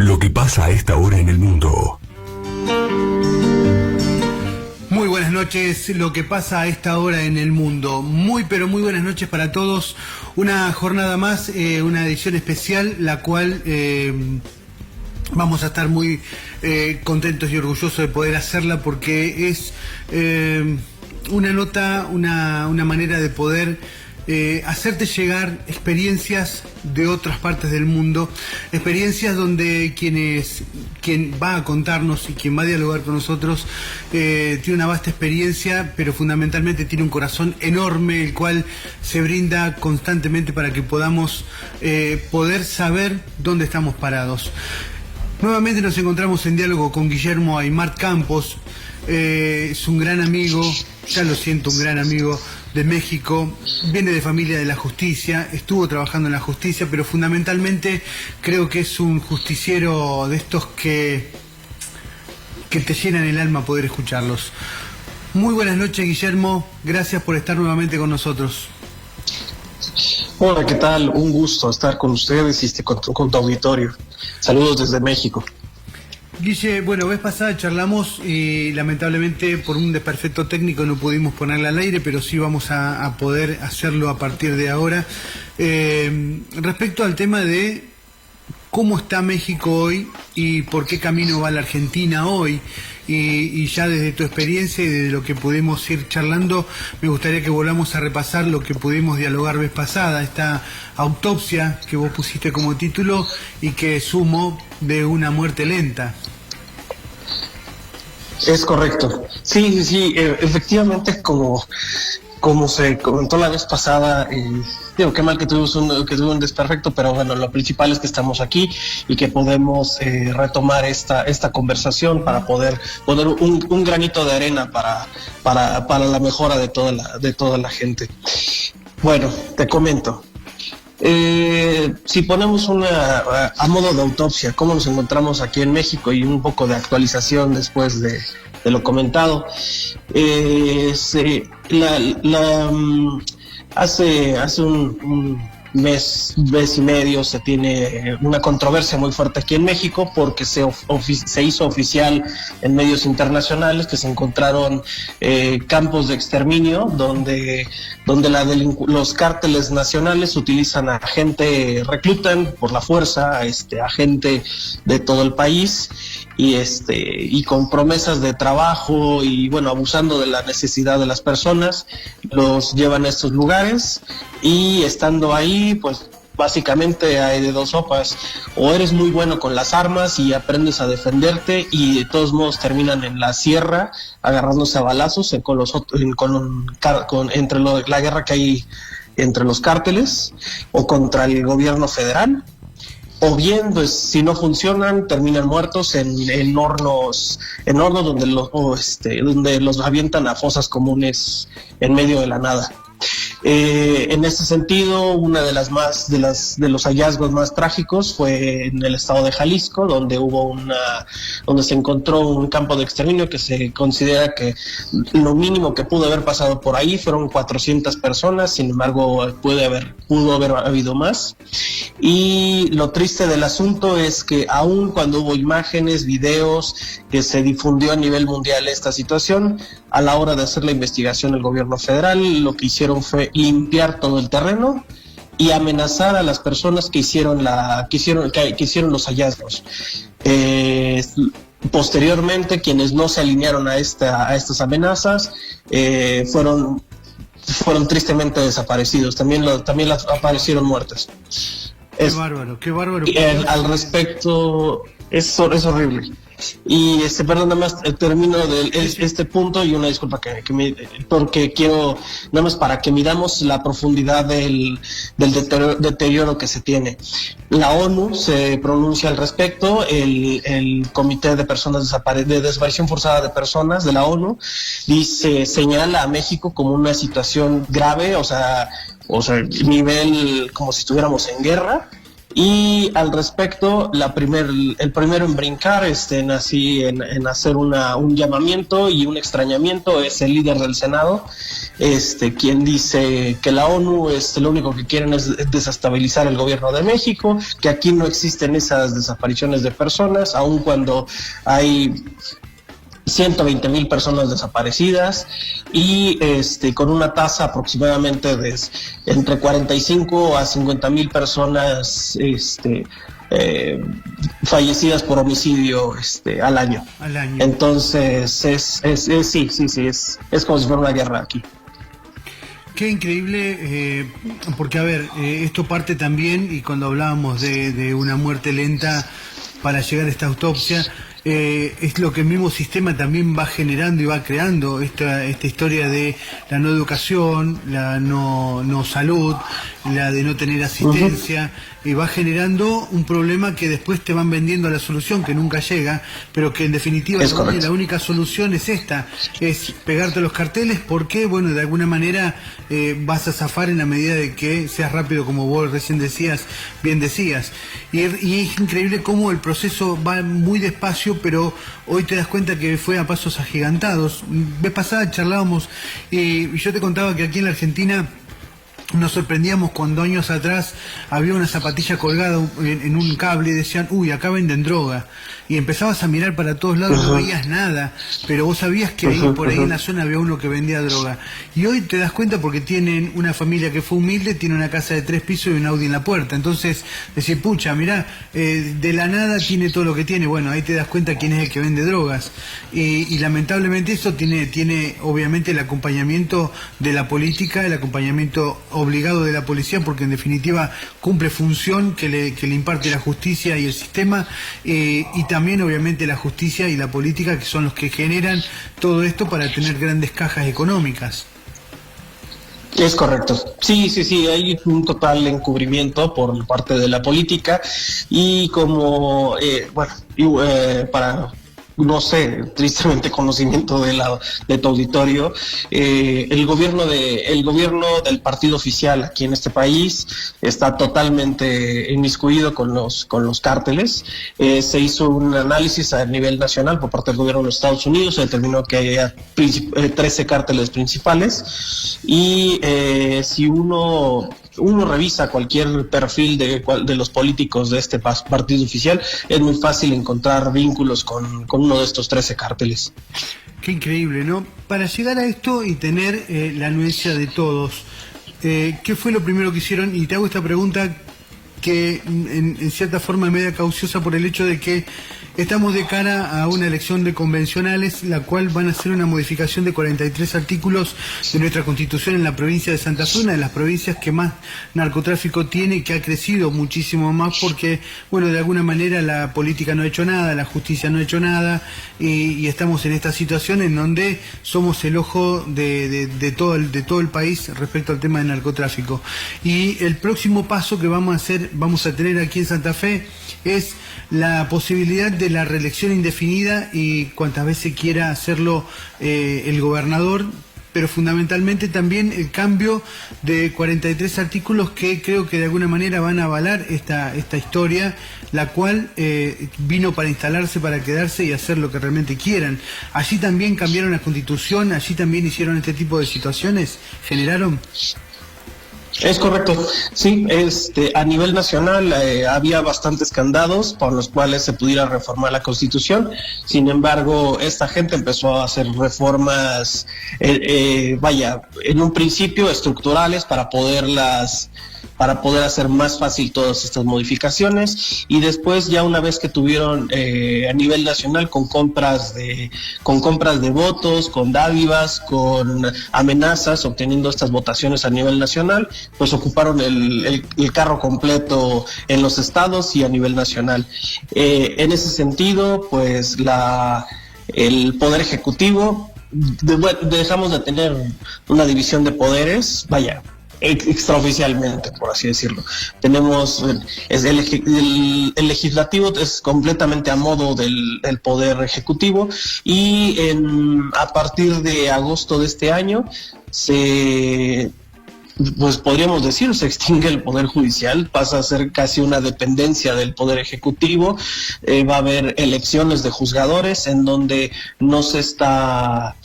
Lo que pasa a esta hora en el mundo. Muy buenas noches, lo que pasa a esta hora en el mundo. Muy pero muy buenas noches para todos. Una jornada más, una edición especial, la cual vamos a estar muy contentos y orgullosos de poder hacerla, porque es una nota, una manera de poder hacerte llegar experiencias de otras partes del mundo, experiencias donde quien va a contarnos y quien va a dialogar con nosotros tiene una vasta experiencia, pero fundamentalmente tiene un corazón enorme, el cual se brinda constantemente para que podamos poder saber dónde estamos parados. Nuevamente nos encontramos en diálogo con Guillermo Aimar Campos. Es un gran amigo, ya lo siento, un gran amigo de México, viene de familia de la justicia, estuvo trabajando en la justicia, pero fundamentalmente creo que es un justiciero de estos que te llenan el alma poder escucharlos. Muy buenas noches, Guillermo, gracias por estar nuevamente con nosotros. Hola, ¿qué tal? Un gusto estar con ustedes y con tu auditorio. Saludos desde México. Guille, bueno, vez pasada charlamos y lamentablemente por un desperfecto técnico no pudimos ponerla al aire, pero sí vamos a poder hacerlo a partir de ahora. Respecto al tema de cómo está México hoy y por qué camino va la Argentina hoy, y ya desde tu experiencia y desde lo que pudimos ir charlando, me gustaría que volvamos a repasar lo que pudimos dialogar vez pasada, esta autopsia que vos pusiste como título y que sumo de una muerte lenta. Es correcto. Sí, efectivamente, como se comentó la vez pasada, digo, qué mal que tuve un desperfecto, pero bueno, lo principal es que estamos aquí y que podemos retomar esta conversación para poder poner un granito de arena para la mejora de toda la gente. Bueno, te comento. Si ponemos a modo de autopsia, cómo nos encontramos aquí en México y un poco de actualización después de lo comentado, hace un mes y medio se tiene una controversia muy fuerte aquí en México, porque se hizo oficial en medios internacionales que se encontraron campos de exterminio donde los cárteles nacionales utilizan a gente, reclutan por la fuerza a gente de todo el país y con promesas de trabajo y bueno, abusando de la necesidad de las personas, los llevan a estos lugares y estando ahí, pues básicamente hay de dos sopas: o eres muy bueno con las armas y aprendes a defenderte y de todos modos terminan en la sierra agarrándose a balazos entre la guerra que hay entre los cárteles o contra el gobierno federal, o bien, pues, si no funcionan, terminan muertos en hornos donde los avientan a fosas comunes en medio de la nada. En ese sentido, una de los hallazgos más trágicos fue en el estado de Jalisco, donde donde se encontró un campo de exterminio que se considera que lo mínimo que pudo haber pasado por ahí fueron 400 personas. Sin embargo, pudo haber habido más. Y lo triste del asunto es que aun cuando hubo imágenes, videos, que se difundió a nivel mundial esta situación, a la hora de hacer la investigación del gobierno federal, lo que hicieron fue limpiar todo el terreno y amenazar a las personas que hicieron los hallazgos. Posteriormente, quienes no se alinearon a estas amenazas fueron tristemente desaparecidos. También aparecieron muertos. Qué bárbaro. Al respecto, es horrible. Y perdón, nada más termino este punto y una disculpa porque quiero, nada más para que miramos la profundidad del deterioro que se tiene. La ONU se pronuncia al respecto, el Comité de Desaparición Forzada de Personas de la ONU señala a México como una situación grave, o sea, nivel como si estuviéramos en guerra. Y al respecto, el primero en brincar, en hacer un llamamiento y un extrañamiento es el líder del Senado, quien dice que la ONU lo único que quieren es desestabilizar el gobierno de México, que aquí no existen esas desapariciones de personas, aun cuando hay 120,000 personas desaparecidas y con una tasa aproximadamente de entre 45 a 50,000 personas fallecidas por homicidio al año. Entonces sí, es como si fuera una guerra aquí. Qué increíble, porque a ver, esto parte también, y cuando hablábamos de una muerte lenta para llegar a esta autopsia, es lo que el mismo sistema también va generando y va creando esta historia de la no educación, la no salud, la de no tener asistencia, y va generando un problema que después te van vendiendo la solución que nunca llega, pero que en definitiva la única solución es esta, es pegarte los carteles, porque bueno, de alguna manera vas a zafar en la medida de que seas rápido, como vos recién bien decías, y es increíble cómo el proceso va muy despacio, pero hoy te das cuenta que fue a pasos agigantados. Vez pasada charlábamos y yo te contaba que aquí en la Argentina nos sorprendíamos cuando años atrás había una zapatilla colgada en un cable y decían, uy, acá venden droga. Y empezabas a mirar para todos lados, no veías nada, pero vos sabías que por ahí en la zona había uno que vendía droga. Y hoy te das cuenta porque tienen una familia que fue humilde, tiene una casa de 3 pisos y un Audi en la puerta. Entonces, decir, pucha, mirá, de la nada tiene todo lo que tiene. Bueno, ahí te das cuenta quién es el que vende drogas. Y lamentablemente eso tiene obviamente el acompañamiento de la política, el acompañamiento obligado de la policía, porque en definitiva cumple función que le imparte la justicia y el sistema, y también obviamente la justicia y la política, que son los que generan todo esto para tener grandes cajas económicas. Es correcto. Sí, hay un total encubrimiento por parte de la política y como, para... no sé, tristemente conocimiento de tu auditorio, el gobierno del partido oficial aquí en este país está totalmente inmiscuido con los cárteles. Se hizo un análisis a nivel nacional por parte del gobierno de los Estados Unidos, se determinó que hay 13 cárteles principales y si uno revisa cualquier perfil de los políticos de este partido oficial, es muy fácil encontrar vínculos con uno de estos 13 cárteles. Qué increíble, ¿no? Para llegar a esto y tener la anuencia de todos, ¿qué fue lo primero que hicieron? Y te hago esta pregunta que en cierta forma es media cauciosa por el hecho de que estamos de cara a una elección de convencionales, la cual van a ser una modificación de 43 artículos de nuestra Constitución en la provincia de Santa Fe, una de las provincias que más narcotráfico tiene y que ha crecido muchísimo más porque, bueno, de alguna manera la política no ha hecho nada, la justicia no ha hecho nada y estamos en esta situación en donde somos el ojo de todo el país respecto al tema del narcotráfico. Y el próximo paso que vamos a tener aquí en Santa Fe es la posibilidad de la reelección indefinida y cuantas veces quiera hacerlo el gobernador, pero fundamentalmente también el cambio de 43 artículos que creo que de alguna manera van a avalar esta historia, la cual vino para instalarse, para quedarse y hacer lo que realmente quieran. Allí también cambiaron la Constitución, allí también hicieron este tipo de situaciones, generaron... Es correcto, sí, a nivel nacional había bastantes candados por los cuales se pudiera reformar la Constitución. Sin embargo, esta gente empezó a hacer reformas, en un principio estructurales para poder hacer más fácil todas estas modificaciones, y después ya una vez que tuvieron a nivel nacional con compras de votos, con dádivas, con amenazas, obteniendo estas votaciones a nivel nacional, pues ocuparon el carro completo en los estados y a nivel nacional. En ese sentido, pues el Poder Ejecutivo, dejamos de tener una división de poderes, extraoficialmente, por así decirlo. Tenemos el legislativo es completamente a modo del Poder Ejecutivo, y a partir de agosto de este año se pues podríamos decir, se extingue el Poder Judicial, pasa a ser casi una dependencia del Poder Ejecutivo. Va a haber elecciones de juzgadores en donde no se está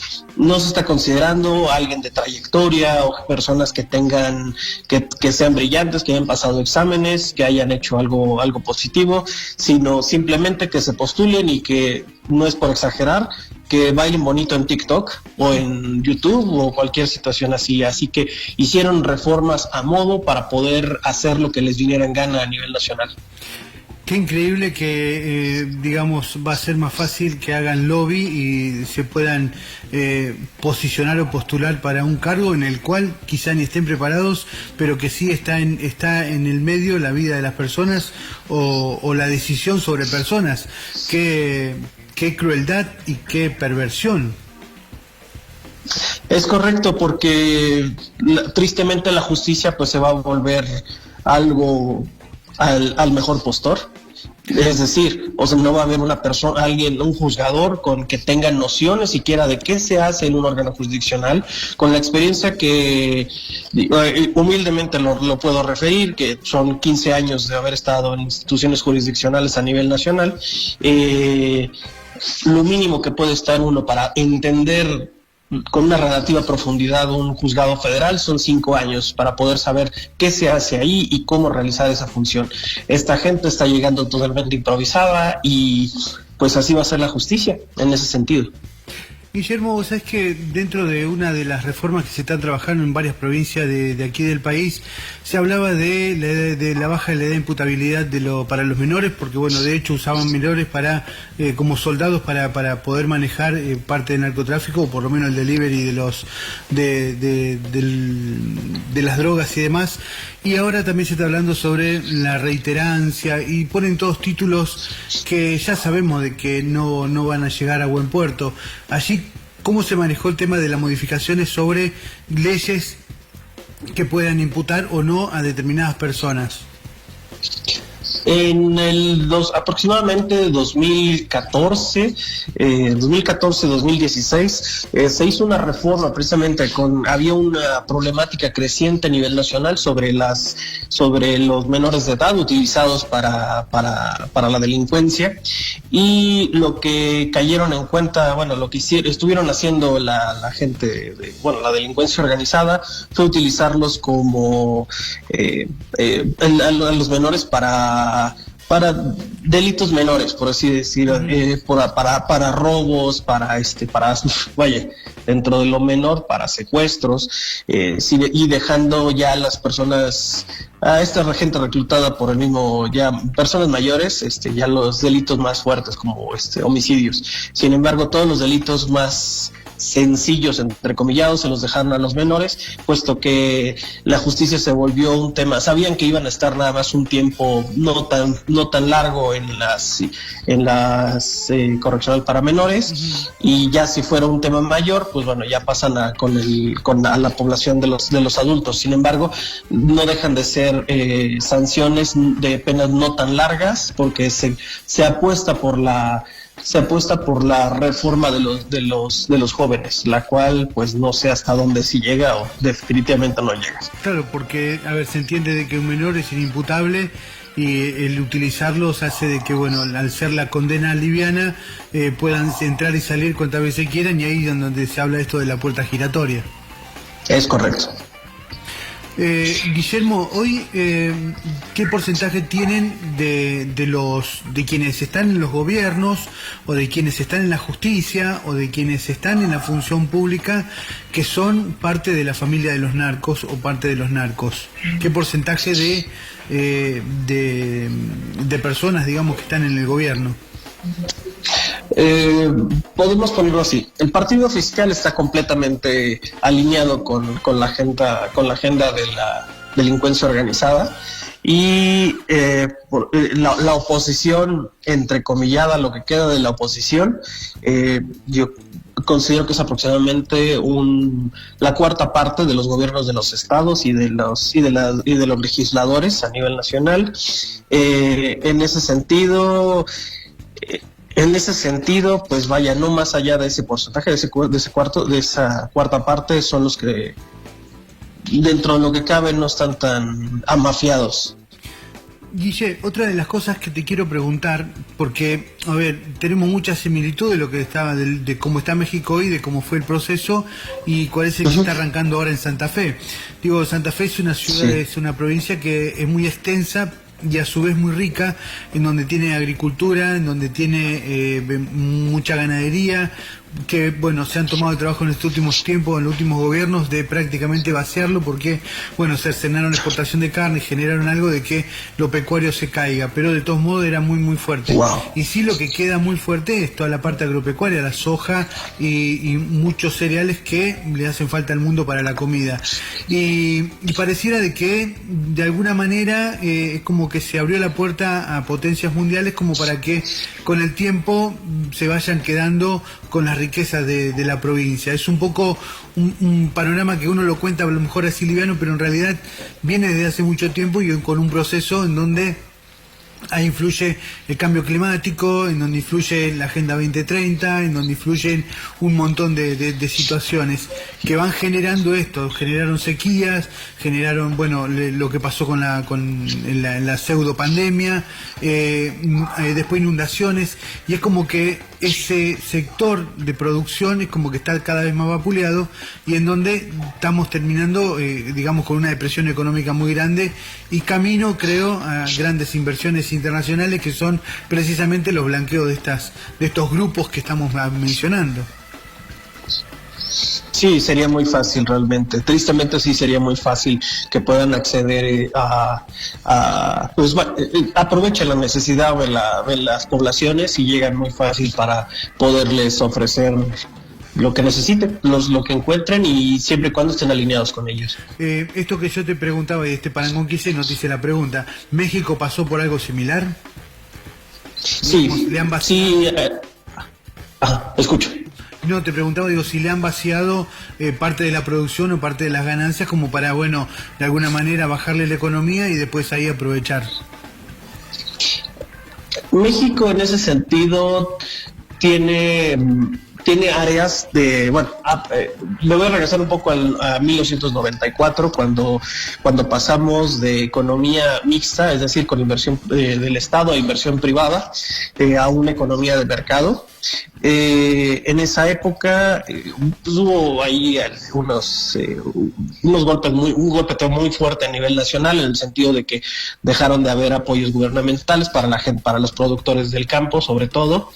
considerando a alguien de trayectoria o personas que tengan, que sean brillantes, que hayan pasado exámenes, que hayan hecho algo positivo, sino simplemente que se postulen y que, no es por exagerar, que bailen bonito en TikTok o en YouTube o cualquier situación así. Así que hicieron reformas a modo para poder hacer lo que les viniera en gana a nivel nacional. Qué increíble que, digamos, va a ser más fácil que hagan lobby y se puedan posicionar o postular para un cargo en el cual quizá ni estén preparados, pero que sí está en el medio la vida de las personas o la decisión sobre personas. Qué crueldad y qué perversión. Es correcto, porque tristemente la justicia pues se va a volver algo al mejor postor. Es decir, o sea, no va a haber una persona, un juzgador con que tenga nociones siquiera de qué se hace en un órgano jurisdiccional, con la experiencia que humildemente lo puedo referir, que son 15 años de haber estado en instituciones jurisdiccionales a nivel nacional. Lo mínimo que puede estar uno para entender con una relativa profundidad un juzgado federal son 5 años para poder saber qué se hace ahí y cómo realizar esa función. Esta gente está llegando totalmente improvisada y pues así va a ser la justicia en ese sentido. Guillermo, vos sabés que dentro de una de las reformas que se están trabajando en varias provincias de aquí del país, se hablaba de la baja de la edad de imputabilidad para los menores, porque bueno, de hecho usaban menores como soldados para poder manejar parte del narcotráfico, o por lo menos el delivery de las drogas y demás. Y ahora también se está hablando sobre la reiterancia y ponen todos títulos que ya sabemos de que no van a llegar a buen puerto. Allí, ¿cómo se manejó el tema de las modificaciones sobre leyes que puedan imputar o no a determinadas personas? En aproximadamente 2014-2016 se hizo una reforma precisamente había una problemática creciente a nivel nacional sobre los menores de edad utilizados para la delincuencia, y lo que cayeron en cuenta, bueno, lo que estuvieron haciendo la gente la delincuencia organizada fue utilizarlos como a los menores para delitos menores, por así decirlo, para robos, dentro de lo menor, para secuestros, y dejando ya a las personas, a esta gente reclutada por el mismo, ya personas mayores, ya los delitos más fuertes como homicidios. Sin embargo, todos los delitos más sencillos, entrecomillados, se los dejaron a los menores, puesto que la justicia se volvió un tema. Sabían que iban a estar nada más un tiempo no tan largo en las correccional para menores, y ya si fuera un tema mayor, pues bueno, ya pasan a la población de los adultos. Sin embargo, no dejan de ser sanciones de penas no tan largas, porque se apuesta por la reforma de los jóvenes, la cual pues no sé hasta dónde sí llega o definitivamente no llega. Claro, porque se entiende de que un menor es inimputable y el utilizarlos hace de que, bueno, al ser la condena liviana, puedan entrar y salir cuantas veces quieran, y ahí es donde se habla esto de la puerta giratoria. Es correcto. Guillermo, hoy, ¿qué porcentaje tienen de quienes están en los gobiernos, o de quienes están en la justicia, o de quienes están en la función pública, que son parte de la familia de los narcos o parte de los narcos? ¿Qué porcentaje de personas, digamos, que están en el gobierno? Podemos ponerlo así: el partido oficial está completamente alineado con la agenda de la delincuencia organizada, y la oposición, entrecomillada, lo que queda de la oposición, yo considero que es aproximadamente la cuarta parte de los gobiernos de los estados y de los legisladores a nivel nacional. En ese sentido, pues vaya, no más allá de ese porcentaje, de esa cuarta parte, son los que dentro de lo que cabe no están tan amafiados. Guille, otra de las cosas que te quiero preguntar, porque, a ver, tenemos mucha similitud de lo que estaba, de cómo está México hoy, de cómo fue el proceso y cuál es el que está arrancando ahora en Santa Fe. Digo, Santa Fe es una ciudad, es una provincia que es muy extensa y a su vez muy rica, en donde tiene agricultura, en donde tiene mucha ganadería, que bueno, se han tomado el trabajo en estos últimos tiempos, en los últimos gobiernos, de prácticamente vaciarlo, porque bueno, cercenaron la exportación de carne y generaron algo de que lo pecuario se caiga, pero de todos modos era muy muy fuerte. Wow. Y sí, lo que queda muy fuerte es toda la parte agropecuaria, la soja y muchos cereales que le hacen falta al mundo para la comida. Y pareciera de que de alguna manera es como que se abrió la puerta a potencias mundiales como para que con el tiempo se vayan quedando con las riquezas de la provincia. Es un poco un panorama que uno lo cuenta a lo mejor así liviano, pero en realidad viene desde hace mucho tiempo y con un proceso en donde ahí influye el cambio climático, en donde influye la Agenda 2030, en donde influyen un montón de situaciones que van generando esto. Generaron sequías, generaron, bueno, lo que pasó en la pseudo pandemia, después inundaciones, y es como que ese sector de producción es como que está cada vez más vapuleado y en donde estamos terminando, digamos, con una depresión económica muy grande y camino, creo, a grandes inversiones internacionales que son precisamente los blanqueos de estos grupos que estamos mencionando. Sí, sería muy fácil realmente. Tristemente sí sería muy fácil que puedan acceder aprovechen la necesidad de las poblaciones y llegan muy fácil para poderles ofrecer lo que necesiten, lo que encuentren y siempre y cuando estén alineados con ellos. Esto que yo te preguntaba y este parangón que hice, no te hice la pregunta. ¿México pasó por algo similar? Sí, ¿Le han vaciado? sí. Escucho. No, te preguntaba, digo, si le han vaciado parte de la producción o parte de las ganancias como para, bueno, de alguna manera bajarle la economía y después ahí aprovechar. México en ese sentido tiene áreas de, bueno, me voy a regresar un poco a 1994, cuando pasamos de economía mixta, es decir, con inversión del Estado a inversión privada, a una economía de mercado. En esa época pues hubo ahí unos golpes un golpeteo muy fuerte a nivel nacional, en el sentido de que dejaron de haber apoyos gubernamentales para la gente, para los productores del campo sobre todo,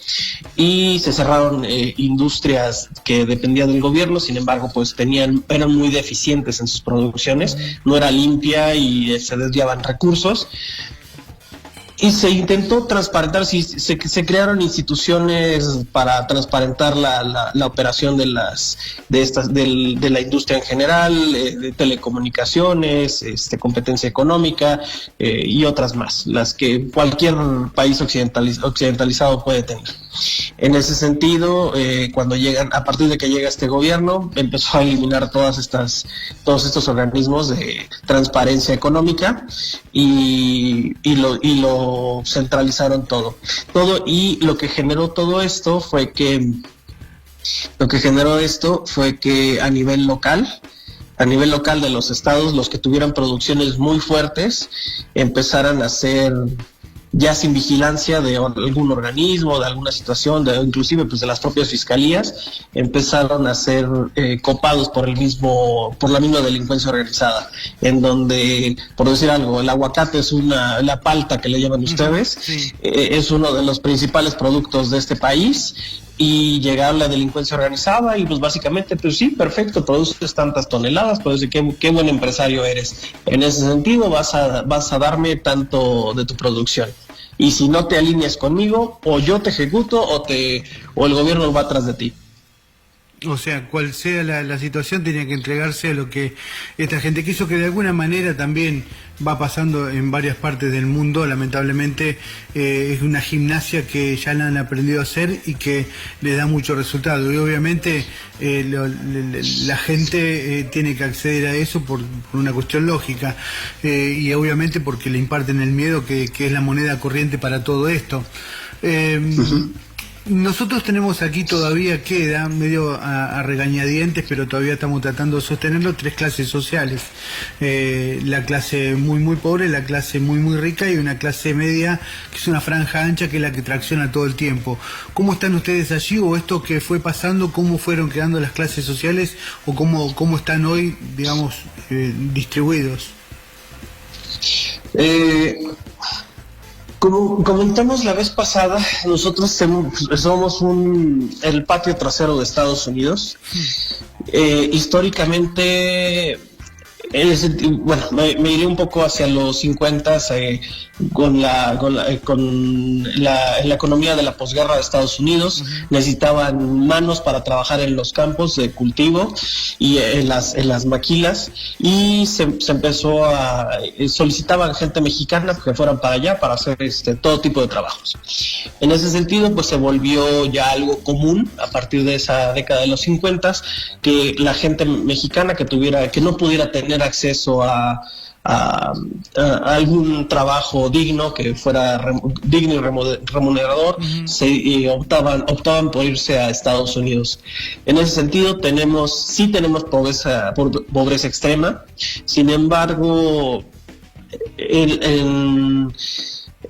y se cerraron industrias que dependían del gobierno. Sin embargo, pues eran muy deficientes en sus producciones, no era limpia y se desviaban recursos. Y se intentó transparentar, se crearon instituciones para transparentar la operación de la industria en general, de telecomunicaciones, competencia económica y otras más, las que cualquier país occidentalizado puede tener. En ese sentido, a partir de que llega este gobierno, empezó a eliminar todos estos organismos de transparencia económica y lo centralizaron todo, y lo que generó esto fue que a nivel local de los estados, los que tuvieran producciones muy fuertes empezaran a hacer, ya sin vigilancia de algún organismo, de alguna situación, inclusive pues de las propias fiscalías, empezaron a ser copados por la misma delincuencia organizada, en donde, por decir algo, el aguacate es la palta que le llaman ustedes, sí. Es uno de los principales productos de este país, y llegar la delincuencia organizada y pues básicamente, pues sí, perfecto, produces tantas toneladas, pues qué buen empresario eres. En ese sentido vas a darme tanto de tu producción. Y si no te alineas conmigo, o yo te ejecuto o el gobierno va atrás de ti. O sea, cual sea la situación, tenía que entregarse a lo que esta gente quiso, que de alguna manera también va pasando en varias partes del mundo. Lamentablemente es una gimnasia que ya la han aprendido a hacer y que le da mucho resultado. Y obviamente la gente tiene que acceder a eso por una cuestión lógica, y obviamente porque le imparten el miedo que es la moneda corriente para todo esto. Nosotros tenemos aquí, todavía queda, medio a regañadientes, pero todavía estamos tratando de sostenerlo, 3 clases sociales. La clase muy pobre, la clase muy rica y una clase media, que es una franja ancha, que es la que tracciona todo el tiempo. ¿Cómo están ustedes allí, o esto que fue pasando, cómo fueron quedando las clases sociales, o cómo están hoy, digamos, distribuidos? Como comentamos la vez pasada, nosotros somos el patio trasero de Estados Unidos. Históricamente, me iré un poco hacia los 50 con la economía de la posguerra de Estados Unidos. Necesitaban manos para trabajar en los campos de cultivo y en las maquilas, y se empezó a solicitaban gente mexicana que fueran para allá para hacer todo tipo de trabajos. En ese sentido, pues se volvió ya algo común a partir de esa década de los 50, que la gente mexicana que no pudiera tener acceso a algún trabajo digno, que fuera digno y remunerador, optaban por irse a Estados Unidos. En ese sentido sí tenemos pobreza extrema. Sin embargo,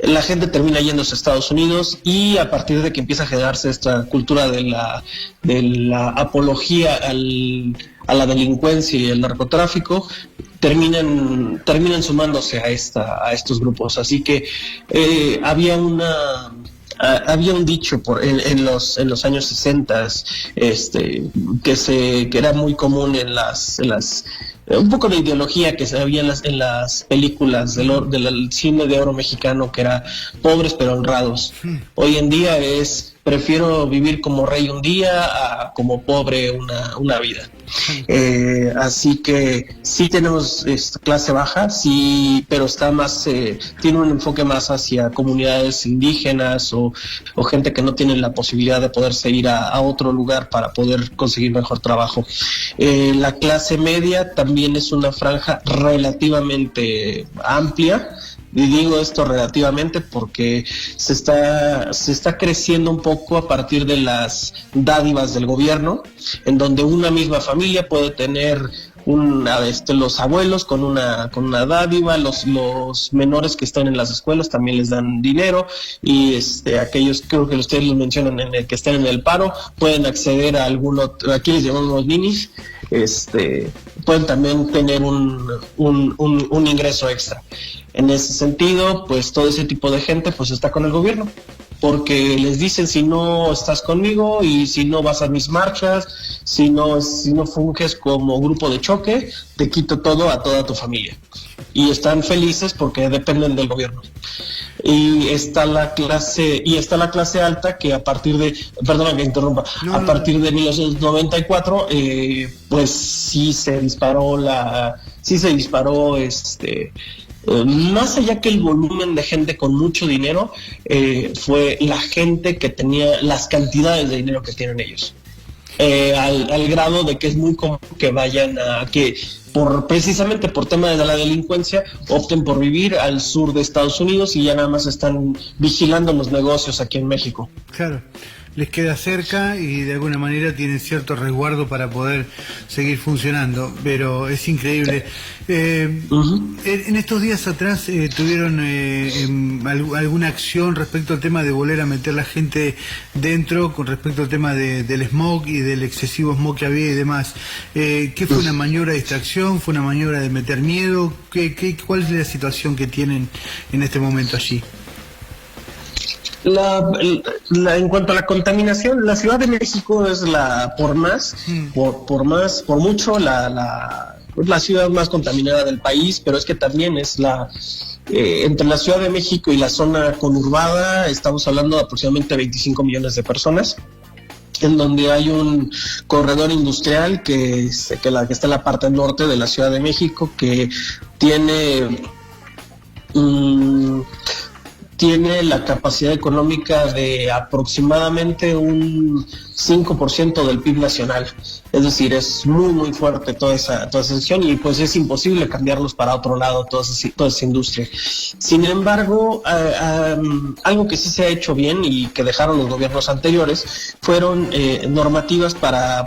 la gente termina yéndose a Estados Unidos, y a partir de que empieza a generarse esta cultura de la apología a la delincuencia y el narcotráfico, terminan sumándose a estos grupos. Así que había un dicho en los años 60 que era muy común en las un poco de ideología que se había en las películas del cine de oro mexicano, que era pobres pero honrados. Hoy en día prefiero vivir como rey un día a como pobre una vida. Así que sí tenemos clase baja, sí, pero está más, tiene un enfoque más hacia comunidades indígenas o gente que no tiene la posibilidad de poderse ir a otro lugar para poder conseguir mejor trabajo. La clase media también es una franja relativamente amplia. Y digo esto relativamente porque se está creciendo un poco a partir de las dádivas del gobierno, en donde una misma familia puede tener los abuelos con una dádiva, los menores que están en las escuelas también les dan dinero, y aquellos, creo que ustedes los mencionan, en el que están en el paro, pueden acceder a aquí les llamamos los ninis, pueden también tener un ingreso extra. En ese sentido, pues todo ese tipo de gente pues está con el gobierno, porque les dicen: si no estás conmigo y si no vas a mis marchas, si no funges como grupo de choque, te quito todo a toda tu familia. Y están felices porque dependen del gobierno. Y está la clase alta, que a partir de, perdona que interrumpa, partir de 1994, pues sí se disparó más allá que el volumen de gente con mucho dinero, fue la gente que tenía las cantidades de dinero que tienen ellos, al grado de que es muy común que vayan precisamente por tema de la delincuencia, opten por vivir al sur de Estados Unidos y ya nada más están vigilando los negocios aquí en México. Claro, les queda cerca y de alguna manera tienen cierto resguardo para poder seguir funcionando, pero es increíble. En estos días atrás tuvieron alguna acción respecto al tema de volver a meter la gente dentro, con respecto al tema del smog y del excesivo smog que había y demás. ¿Qué fue una maniobra de distracción? ¿Fue una maniobra de meter miedo? ¿Cuál es la situación que tienen en este momento allí? En cuanto a la contaminación, la Ciudad de México es por mucho la ciudad más contaminada del país, pero es que también es entre la Ciudad de México y la zona conurbada estamos hablando de aproximadamente 25 millones de personas, en donde hay un corredor industrial que está en la parte norte de la Ciudad tiene la capacidad económica de aproximadamente un 5% del PIB nacional. Es decir, es muy fuerte toda esa sección, y pues es imposible cambiarlos para otro lado, toda esa industria. Sin embargo, algo que sí se ha hecho bien y que dejaron los gobiernos anteriores fueron normativas para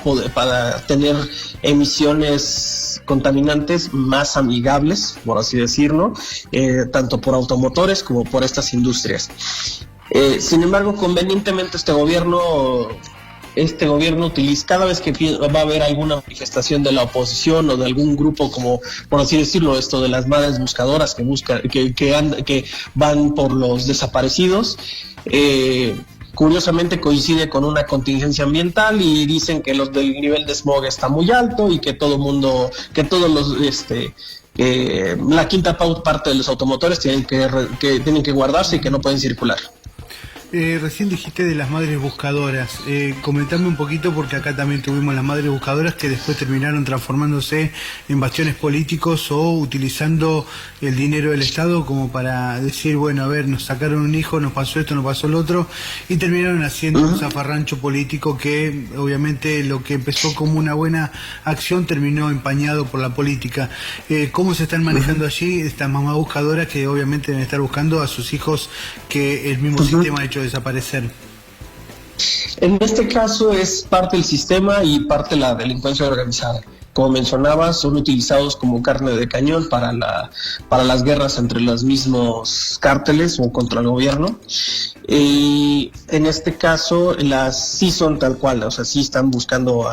tener emisiones contaminantes más amigables, por así decirlo, tanto por automotores como por estas industrias. Sin embargo, convenientemente este gobierno utiliza, cada vez que va a haber alguna manifestación de la oposición o de algún grupo, como por así decirlo, esto de las madres buscadoras que van por los desaparecidos, curiosamente coincide con una contingencia ambiental y dicen que el nivel de smog está muy alto y que la quinta parte de los automotores tienen que guardarse y que no pueden circular. Recién dijiste de las madres buscadoras. Comentame un poquito, porque acá también tuvimos las madres buscadoras que después terminaron transformándose en bastiones políticos o utilizando el dinero del Estado como para decir, bueno, a ver, nos sacaron un hijo, nos pasó esto, nos pasó lo otro, y terminaron haciendo un zafarrancho político que obviamente lo que empezó como una buena acción terminó empañado por la política. ¿Cómo se están manejando allí estas mamás buscadoras que obviamente deben estar buscando a sus hijos que el mismo sistema ha hecho desaparecer? En este caso es parte del sistema y parte de la delincuencia organizada. Como mencionaba, son utilizados como carne de cañón para las guerras entre los mismos cárteles o contra el gobierno. Y en este caso sí son tal cual, o sea, sí están buscando,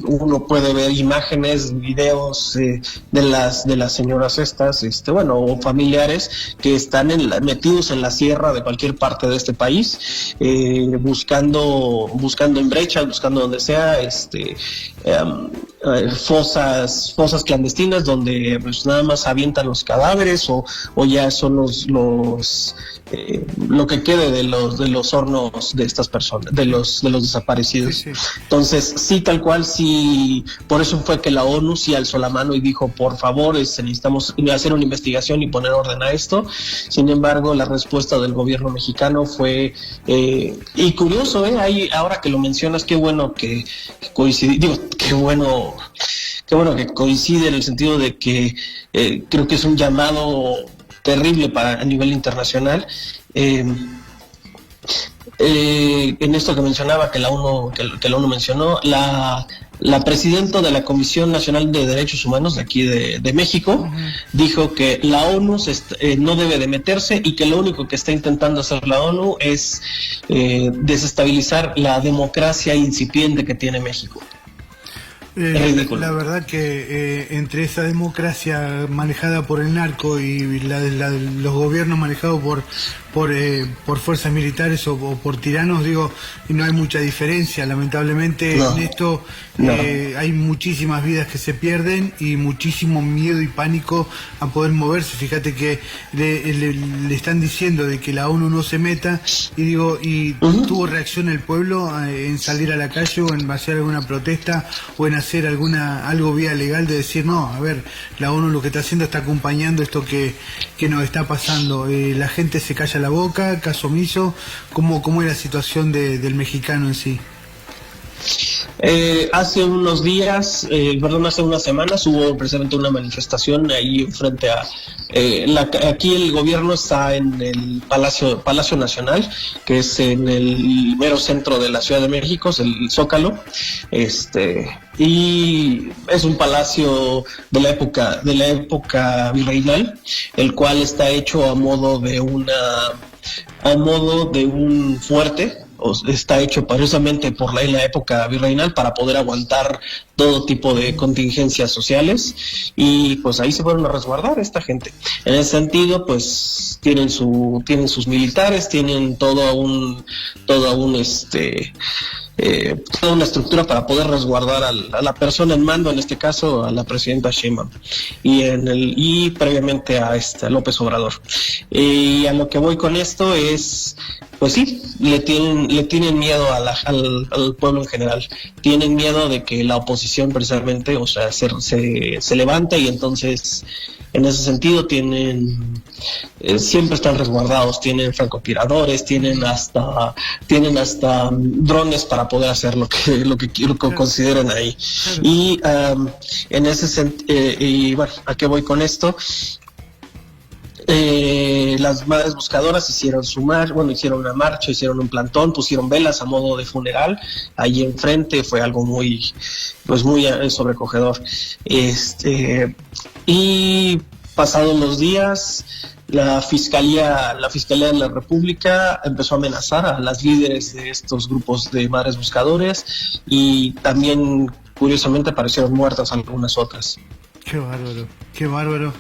uno puede ver imágenes, videos de las señoras estas, o familiares que están metidos en la sierra de cualquier parte de este país, buscando en brechas, buscando donde sea, fosas clandestinas donde pues nada más avientan los cadáveres o ya son lo que quede de los hornos de estas personas, de los desaparecidos. Sí. Entonces, sí, tal cual, sí, por eso fue que la ONU sí alzó la mano y dijo, por favor, necesitamos hacer una investigación y poner orden a esto. Sin embargo, la respuesta del gobierno mexicano fue, y curioso, ahora que lo mencionas, qué bueno que coincidió, qué bueno que coincide en el sentido de que creo que es un llamado terrible a nivel internacional. En esto que mencionaba, que la ONU mencionó, la presidenta de la Comisión Nacional de Derechos Humanos de aquí de México dijo que la ONU no debe de meterse y que lo único que está intentando hacer la ONU es desestabilizar la democracia incipiente que tiene México. La verdad que entre esa democracia manejada por el narco y los gobiernos manejados por fuerzas militares o por tiranos, no hay mucha diferencia. Lamentablemente en esto hay muchísimas vidas que se pierden y muchísimo miedo y pánico a poder moverse. Fíjate que le están diciendo de que la ONU no se meta y tuvo reacción el pueblo en salir a la calle o en hacer alguna protesta o en hacer algo vía legal de decir, no, a ver, la ONU lo que está haciendo está acompañando esto que nos está pasando. La gente se calla la boca, caso omiso. ¿Cómo es la situación del mexicano en sí? Hace unos días, hace unas semanas hubo precisamente una manifestación ahí frente a aquí el gobierno está en el Palacio Nacional, que es en el mero centro de la Ciudad de México, es el Zócalo, y es un palacio de la época virreinal, el cual está hecho a modo de un fuerte. Está hecho precisamente en la época virreinal para poder aguantar todo tipo de contingencias sociales, y pues ahí se fueron a resguardar esta gente. En ese sentido, pues tienen sus militares, tienen toda una estructura para poder resguardar a la persona en mando, en este caso a la presidenta Sheinbaum y previamente a López Obrador. Y a lo que voy con esto es pues sí, le tienen miedo al pueblo en general. Tienen miedo de que la oposición precisamente, o sea, se levante, y entonces en ese sentido siempre están resguardados, tienen francotiradores, tienen hasta drones para poder hacer lo que consideren ahí. Y en ese sentido, y bueno, ¿a qué voy con esto? Las madres buscadoras hicieron una marcha, hicieron un plantón, pusieron velas a modo de funeral ahí enfrente. Fue algo muy sobrecogedor. Y pasados los días, la Fiscalía de la República empezó a amenazar a las líderes de estos grupos de madres buscadores, y también, curiosamente, aparecieron muertas algunas otras. Qué bárbaro.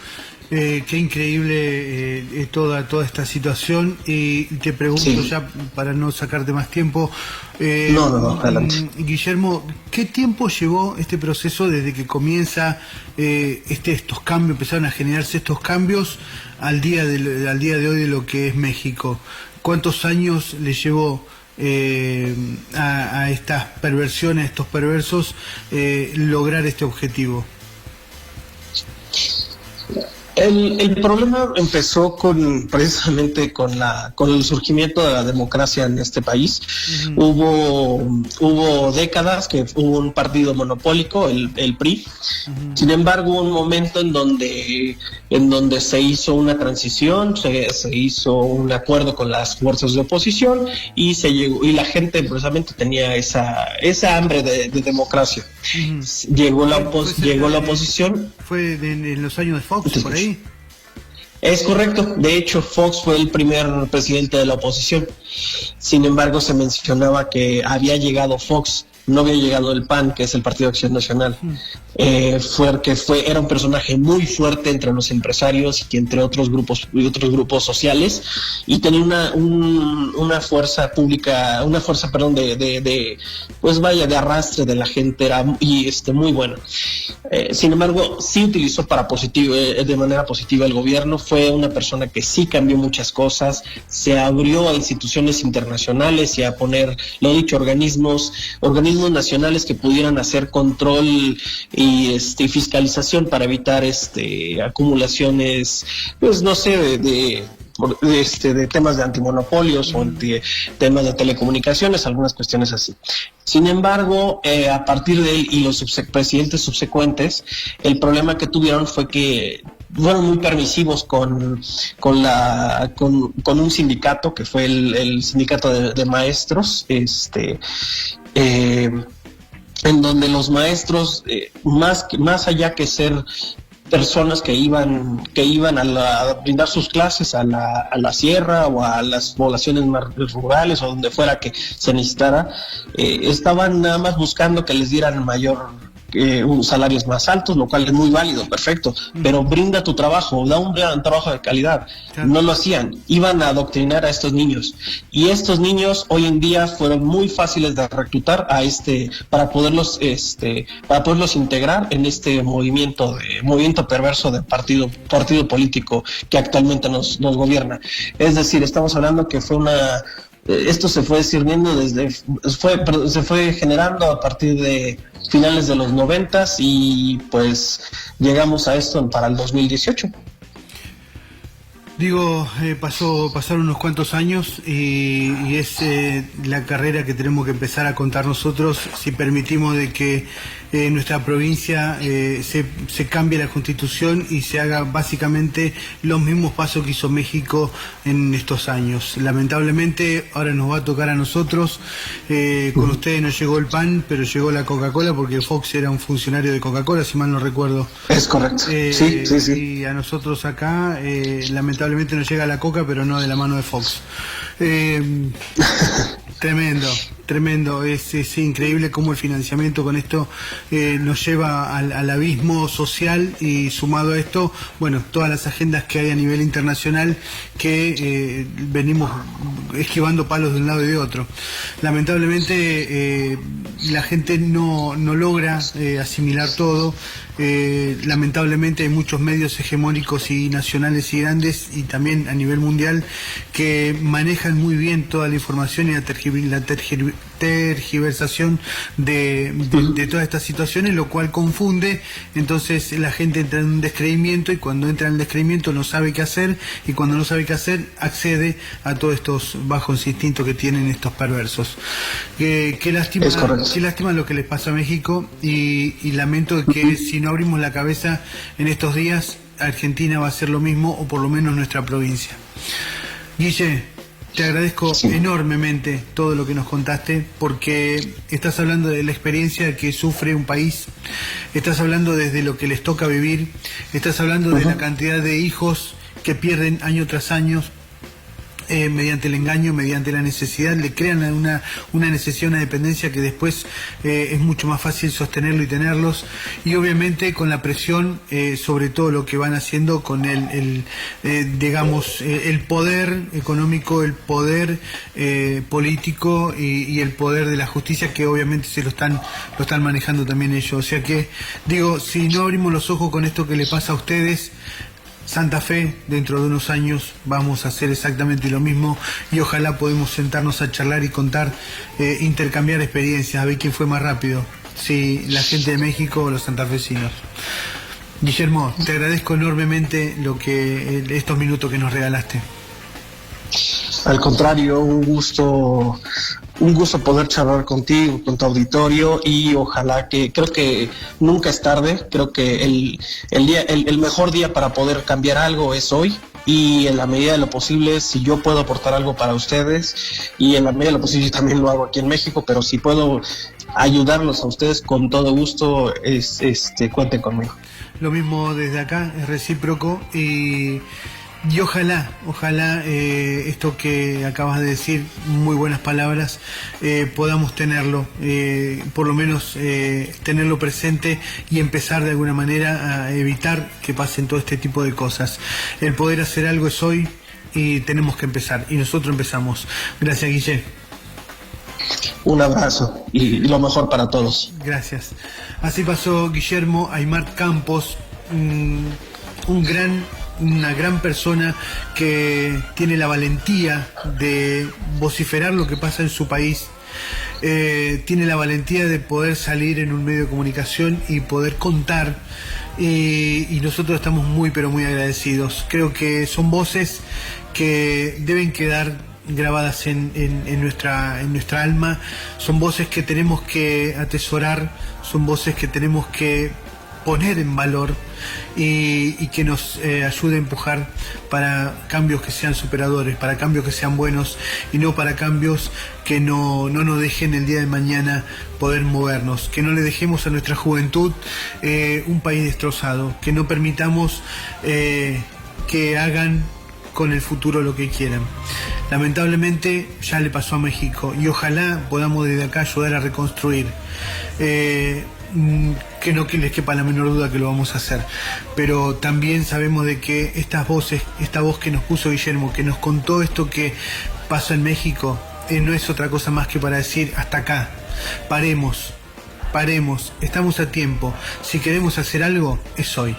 Qué increíble toda esta situación. Y te pregunto, sí, ya para no sacarte más tiempo, no, adelante. Guillermo, ¿qué tiempo llevó este proceso desde que comienza estos cambios, empezaron a generarse estos cambios al día de hoy de lo que es México? ¿Cuántos años le llevó a estas perversiones, a estos perversos, lograr este objetivo? El problema empezó precisamente con el surgimiento de la democracia en este país. Hubo décadas que hubo un partido monopólico, el PRI. Sin embargo, hubo un momento en donde se hizo una transición, se hizo un acuerdo con las fuerzas de oposición, y y la gente precisamente tenía esa hambre de democracia. Llegó la oposición. ¿Fue en los años de Fox, por ahí? Es correcto. De hecho, Fox fue el primer presidente de la oposición. Sin embargo, se mencionaba que había llegado Fox, no había llegado el PAN, que es el Partido de Acción Nacional. Era un personaje muy fuerte entre los empresarios y entre otros grupos sociales, y tenía una fuerza pública, de arrastre de la gente, era muy buena. Sin embargo, sí utilizó de manera positiva el gobierno. Fue una persona que sí cambió muchas cosas, se abrió a instituciones internacionales y a poner, lo dicho, organismos nacionales que pudieran hacer control y fiscalización para evitar acumulaciones, pues no sé, de temas de antimonopolios o de temas de telecomunicaciones, algunas cuestiones así. Sin embargo, a partir de él y los presidentes subsecuentes, el problema que tuvieron fue que fueron muy permisivos con un sindicato que fue el sindicato de maestros, en donde los maestros, más allá que ser personas que iban a brindar sus clases a la sierra o a las poblaciones más rurales o donde fuera que se necesitara, estaban nada más buscando que les dieran salarios más altos, lo cual es muy válido, perfecto, pero brinda tu trabajo, da un trabajo de calidad. No lo hacían, iban a adoctrinar a estos niños, y estos niños hoy en día fueron muy fáciles de reclutar para poderlos integrar en este movimiento perverso de partido político que actualmente nos gobierna. Es decir, estamos hablando que esto se fue discerniendo se fue generando a partir de finales de los 90s, y pues llegamos a esto para el 2018. Digo, pasaron unos cuantos años y es la carrera que tenemos que empezar a contar nosotros, si permitimos de que en nuestra provincia se cambie la Constitución y se haga básicamente los mismos pasos que hizo México en estos años. Lamentablemente ahora nos va a tocar a nosotros. Con ustedes no llegó el PAN, pero llegó la Coca-Cola, porque Fox era un funcionario de Coca-Cola, si mal no recuerdo. Es correcto. Sí. Y a nosotros acá lamentablemente nos llega la Coca, pero no de la mano de Fox. Tremendo. tremendo, es increíble cómo el financiamiento con esto nos lleva al abismo social, y sumado a esto, bueno, todas las agendas que hay a nivel internacional que venimos esquivando palos de un lado y de otro. Lamentablemente la gente no logra asimilar todo. Lamentablemente hay muchos medios hegemónicos y nacionales y grandes, y también a nivel mundial, que manejan muy bien toda la información y la tergiversación de todas estas situaciones, lo cual confunde. Entonces la gente entra en un descreimiento, y cuando entra en el descreimiento no sabe qué hacer, y cuando no sabe qué hacer accede a todos estos bajos instintos que tienen estos perversos. Qué lástima lo que les pasa a México, y lamento que si no abrimos la cabeza en estos días, Argentina va a hacer lo mismo, o por lo menos nuestra provincia. Guille, te agradezco enormemente todo lo que nos contaste, porque estás hablando de la experiencia que sufre un país, estás hablando desde lo que les toca vivir, estás hablando de la cantidad de hijos que pierden año tras año, mediante el engaño, mediante la necesidad, le crean una necesidad, una dependencia que después es mucho más fácil sostenerlo y tenerlos, y obviamente con la presión sobre todo lo que van haciendo con el poder económico, el poder político y el poder de la justicia, que obviamente lo están manejando también ellos. O sea que, digo, si no abrimos los ojos con esto que le pasa a ustedes, Santa Fe, dentro de unos años vamos a hacer exactamente lo mismo, y ojalá podemos sentarnos a charlar y contar, intercambiar experiencias, a ver quién fue más rápido, si la gente de México o los santafesinos. Guillermo, te agradezco enormemente estos minutos que nos regalaste. Al contrario, un gusto poder charlar contigo, con tu auditorio, y ojalá creo que nunca es tarde. Creo que el mejor día para poder cambiar algo es hoy, y en la medida de lo posible, si yo puedo aportar algo para ustedes, y en la medida de lo posible también lo hago aquí en México, pero si puedo ayudarlos a ustedes, con todo gusto, cuenten conmigo. Lo mismo desde acá, es recíproco, y ojalá esto que acabas de decir, muy buenas palabras, podamos tenerlo, por lo menos tenerlo presente, y empezar de alguna manera a evitar que pasen todo este tipo de cosas. El poder hacer algo es hoy, y tenemos que empezar, y nosotros empezamos. Gracias, Guille. Un abrazo y lo mejor para todos. Gracias. Así pasó Guillermo Aimar Campos, una gran persona que tiene la valentía de vociferar lo que pasa en su país, tiene la valentía de poder salir en un medio de comunicación y poder contar, y nosotros estamos muy pero muy agradecidos. Creo que son voces que deben quedar grabadas en nuestra alma, son voces que tenemos que atesorar, son voces que tenemos que poner en valor, y que nos ayude a empujar para cambios que sean superadores, para cambios que sean buenos, y no para cambios que no nos dejen el día de mañana poder movernos, que no le dejemos a nuestra juventud un país destrozado, que no permitamos que hagan con el futuro lo que quieran. Lamentablemente ya le pasó a México, y ojalá podamos desde acá ayudar a reconstruir. Que no les quepa la menor duda que lo vamos a hacer, pero también sabemos de que esta voz que nos puso Guillermo, que nos contó esto que pasó en México, no es otra cosa más que para decir: hasta acá, paremos, estamos a tiempo, si queremos hacer algo es hoy.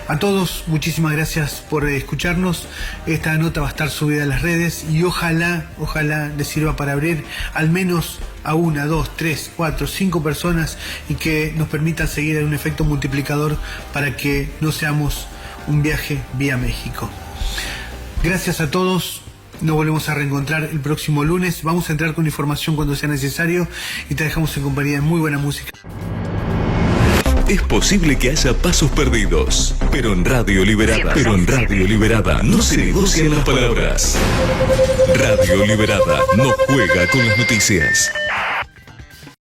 A todos, muchísimas gracias por escucharnos. Esta nota va a estar subida a las redes, y ojalá les sirva para abrir al menos a 1, 2, 3, 4, 5 personas, y que nos permita seguir en un efecto multiplicador para que no seamos un viaje vía México. Gracias a todos. Nos volvemos a reencontrar el próximo lunes. Vamos a entrar con información cuando sea necesario, y te dejamos en compañía de muy buena música. Es posible que haya pasos perdidos, pero en Radio Liberada no se negocian las palabras. Radio Liberada no juega con las noticias.